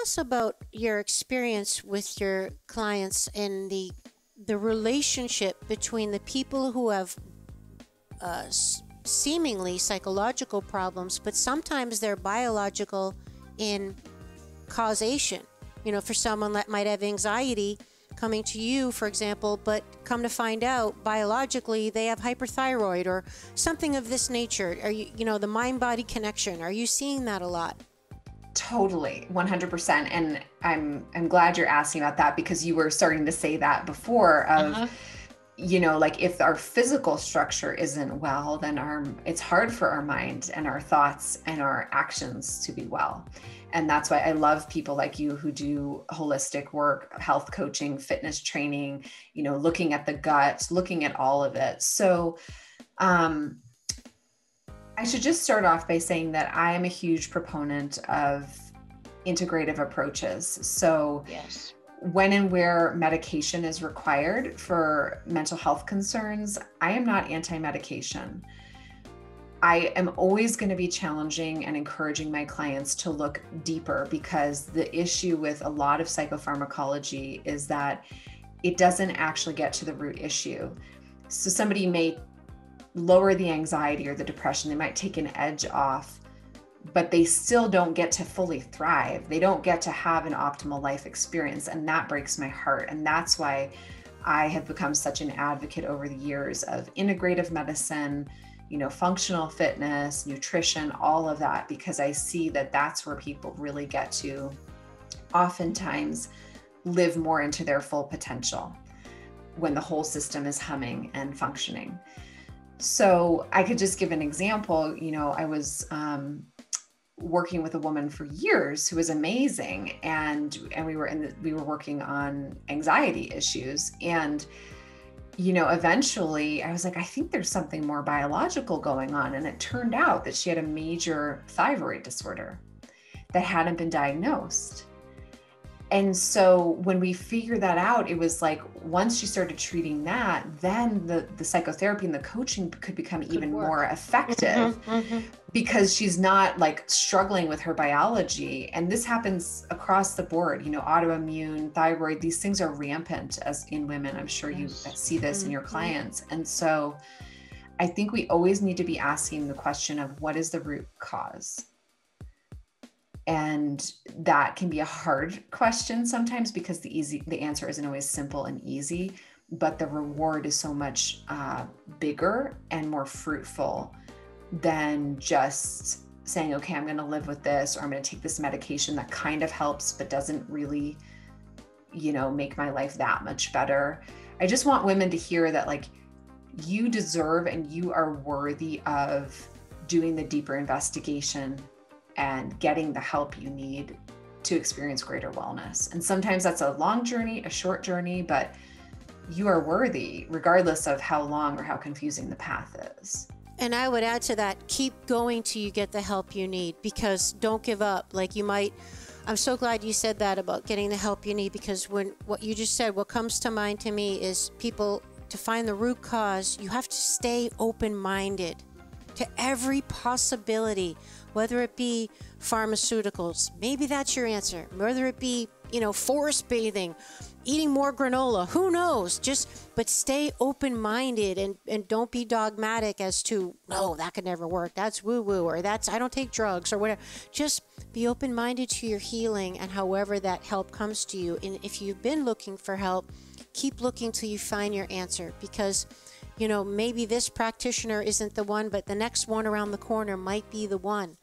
us about your experience with your clients and the relationship between the people who have seemingly psychological problems, but sometimes they're biological in causation. You know, for someone that might have anxiety coming to you, for example, but come to find out biologically they have hyperthyroid or something of this nature. Are you know, the mind-body connection, are you seeing that a lot? Totally, 100%. And I'm glad you're asking about that, because you were starting to say that before of, you know, like if our physical structure isn't well, then it's hard for our mind and our thoughts and our actions to be well. And that's why I love people like you who do holistic work, health coaching, fitness training, you know, looking at the gut, looking at all of it. So, I should just start off by saying that I am a huge proponent of integrative approaches. So Yes. when and where medication is required for mental health concerns, I am not anti-medication. I am always going to be challenging and encouraging my clients to look deeper, because the issue with a lot of psychopharmacology is that it doesn't actually get to the root issue. So somebody may lower the anxiety or the depression, they might take an edge off, but they still don't get to fully thrive. They don't get to have an optimal life experience. And that breaks my heart. And that's why I have become such an advocate over the years of integrative medicine, you know, functional fitness, nutrition, all of that, because I see that that's where people really get to oftentimes live more into their full potential when the whole system is humming and functioning. So I could just give an example. You know, I was working with a woman for years who was amazing, and we were working on anxiety issues, and you know, eventually I was like, I think there's something more biological going on, and it turned out that she had a major thyroid disorder that hadn't been diagnosed. And so when we figured that out, it was like, once she started treating that, then the psychotherapy and the coaching could become even more effective, because she's not like struggling with her biology. And this happens across the board, you know, autoimmune, thyroid, these things are rampant as in women. I'm sure you see this in your clients. And so I think we always need to be asking the question of, what is the root cause? And that can be a hard question sometimes, because the answer isn't always simple and easy, but the reward is so much bigger and more fruitful than just saying, okay, I'm going to live with this, or I'm going to take this medication that kind of helps, but doesn't really, you know, make my life that much better. I just want women to hear that, like, you deserve and you are worthy of doing the deeper investigation and getting the help you need to experience greater wellness. And sometimes that's a long journey, a short journey, but you are worthy regardless of how long or how confusing the path is. And I would add to that, keep going till you get the help you need, because don't give up. Like, you might, I'm so glad you said that about getting the help you need, because when what you just said, what comes to mind to me is, people, to find the root cause, you have to stay open-minded to every possibility, whether it be pharmaceuticals, maybe that's your answer, whether it be, you know, forest bathing, eating more granola, who knows, but stay open-minded and don't be dogmatic as to, no, that could never work, that's woo-woo, or that's, I don't take drugs, or whatever. Just be open-minded to your healing and however that help comes to you. And if you've been looking for help, keep looking till you find your answer, because, you know, maybe this practitioner isn't the one, but the next one around the corner might be the one.